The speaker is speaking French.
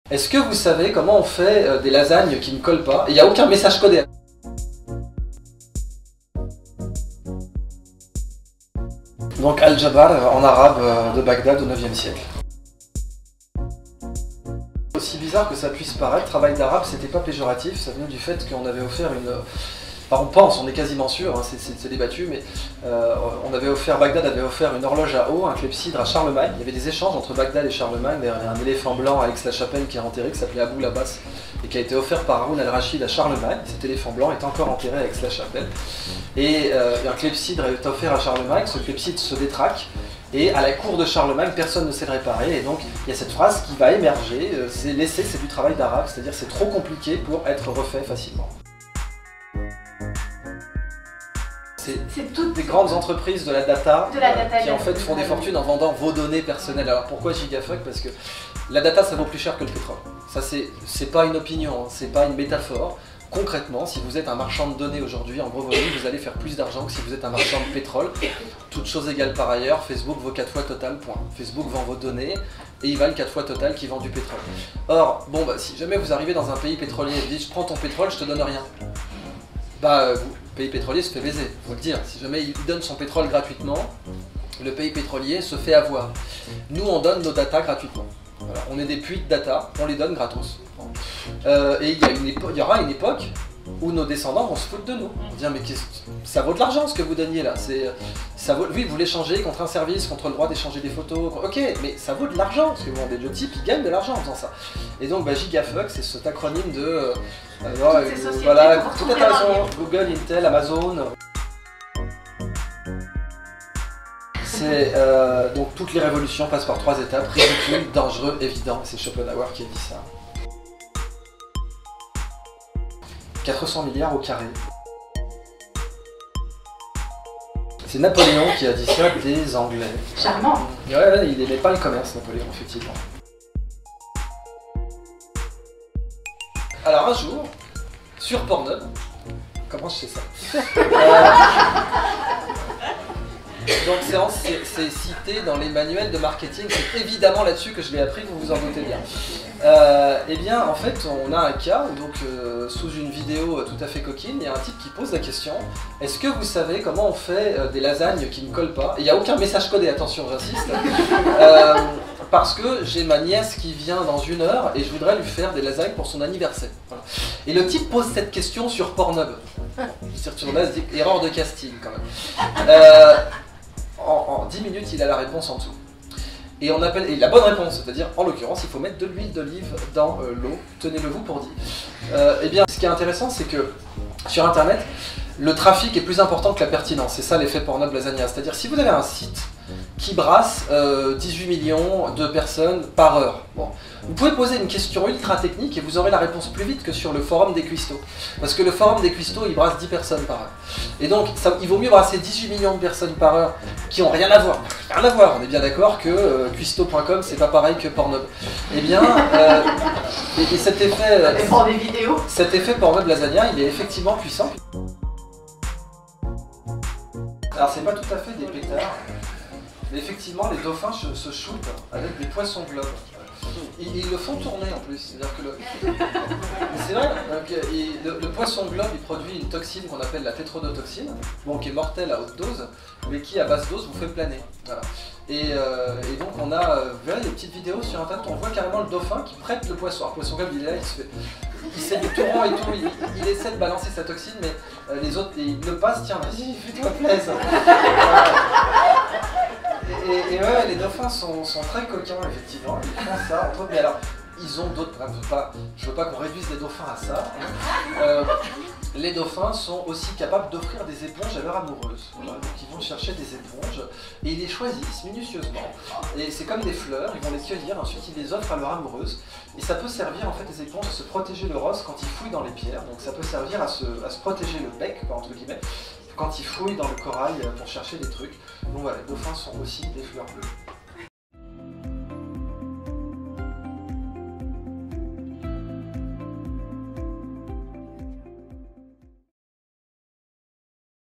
Est-ce que vous savez comment on fait des lasagnes qui ne collent pas et il n'y a aucun message codé? Donc Al-Jabar en arabe de Bagdad au 9e siècle. Aussi bizarre que ça puisse paraître, travail d'arabe c'était pas péjoratif, ça venait du fait qu'on avait offert une... Enfin, on pense, on est quasiment sûr, hein, c'est débattu, mais Bagdad avait offert une horloge à eau, un clepsydre à Charlemagne. Il y avait des échanges entre Bagdad et Charlemagne. D'ailleurs, il y a un éléphant blanc à Aix-la-Chapelle qui est enterré, qui s'appelait Abou Labas, et qui a été offert par Haroun al-Rachid à Charlemagne. Cet éléphant blanc est encore enterré à Aix-la-Chapelle. Et un clepsydre est offert à Charlemagne, ce clepsydre se détraque, et à la cour de Charlemagne, personne ne sait le réparer, et donc il y a cette phrase qui va émerger, c'est l'essai, c'est du travail d'arabe, c'est-à-dire c'est trop compliqué pour être refait facilement. C'est toutes des grandes entreprises de la data, qui en fait font des fortunes en vendant vos données personnelles. Alors pourquoi Gigafuck? Parce que la data ça vaut plus cher que le pétrole. Ça c'est pas une opinion, hein, c'est pas une métaphore. Concrètement, si vous êtes un marchand de données aujourd'hui en gros volume, vous allez faire plus d'argent que si vous êtes un marchand de pétrole. Toutes choses égales par ailleurs, Facebook vaut 4 fois Total, point. Facebook vend vos données et il valent 4 fois Total qui vend du pétrole. Or, bon bah si jamais vous arrivez dans un pays pétrolier et vous dites je prends ton pétrole, je te donne rien. Bah, le pays pétrolier se fait baiser, faut le dire. Si jamais il donne son pétrole gratuitement, le pays pétrolier se fait avoir. Nous, on donne nos data gratuitement. Voilà. On est des puits de data, on les donne gratos. Et il y aura une époque où nos descendants vont se foutre de nous. On va dire, mais ça vaut de l'argent ce que vous donniez là. Oui, vous l'échangez contre un service, contre le droit d'échanger des photos. Ok, mais ça vaut de l'argent, parce que bon, le type, il gagne de l'argent en faisant ça. Et donc, bah, Gigafuck, c'est cet acronyme de... voilà, tout à raison, Google, Intel, Amazon. C'est donc toutes les révolutions passent par 3 étapes, ridicule, dangereux, évident. C'est Schopenhauer qui a dit ça. 400 milliards au carré. C'est Napoléon qui a dit ça des Anglais. Charmant. Ouais, il n'aimait pas le commerce, Napoléon, effectivement. Alors un jour, sur Pornhub, comment je sais ça? Donc c'est cité dans les manuels de marketing, c'est évidemment là-dessus que je l'ai appris, vous vous en doutez bien. Eh bien, en fait, on a un cas où, donc, sous une vidéo tout à fait coquine, il y a un type qui pose la question: est-ce que vous savez comment on fait des lasagnes qui ne collent pas? Et il n'y a aucun message codé, attention, j'insiste. Parce que j'ai ma nièce qui vient dans 1 heure et je voudrais lui faire des lasagnes pour son anniversaire. Voilà. Et le type pose cette question sur Pornhub. Sur là, erreur de casting quand même. En 10 minutes, il a la réponse en dessous. Et on appelle, et la bonne réponse, c'est-à-dire, en l'occurrence, il faut mettre de l'huile d'olive dans l'eau. Tenez-le vous pour dit. Eh bien, ce qui est intéressant, c'est que sur Internet, le trafic est plus important que la pertinence. C'est ça l'effet Pornhub Lasagna. C'est-à-dire, si vous avez un site qui brasse 18 millions de personnes par heure, bon, vous pouvez poser une question ultra technique et vous aurez la réponse plus vite que sur le forum des cuistots. Parce que le forum des cuistots, il brasse 10 personnes par heure. Et donc, il vaut mieux brasser 18 millions de personnes par heure qui n'ont rien à voir. Rien à voir, on est bien d'accord que cuisto.com, c'est pas pareil que Pornhub. Eh bien, et cet effet... cet effet Pornhub Lasagna, il est effectivement puissant. Alors, c'est pas tout à fait des pétards. Mais effectivement, les dauphins se shootent avec des poissons globes. Ils le font tourner en plus, c'est-à-dire que c'est vrai, le poisson globe il produit une toxine qu'on appelle la tétrodotoxine, bon, qui est mortelle à haute dose, mais qui à basse dose vous fait planer. Voilà. Et donc on a, vous verrez des petites vidéos sur internet, on voit carrément le dauphin qui prête le poisson. Alors, le poisson globe il est là, il fait des tourants et tout, il essaie de balancer sa toxine, mais les autres, ils le passent, tiens, vas-y, fais-toi plaisir. Et ouais, les dauphins sont très coquins, effectivement, ils font ça entre eux, mais alors, ils ont d'autres, je veux pas qu'on réduise les dauphins à ça. Les dauphins sont aussi capables d'offrir des éponges à leur amoureuse. Voilà. Donc ils vont chercher des éponges et ils les choisissent minutieusement. Et c'est comme des fleurs, ils vont les cueillir, ensuite ils les offrent à leur amoureuse. Et ça peut servir en fait les éponges à se protéger le rosse quand ils fouillent dans les pierres. Donc ça peut servir à se protéger le bec, entre guillemets, quand ils fouillent dans le corail pour chercher des trucs. Donc voilà, les dauphins sont aussi des fleurs bleues.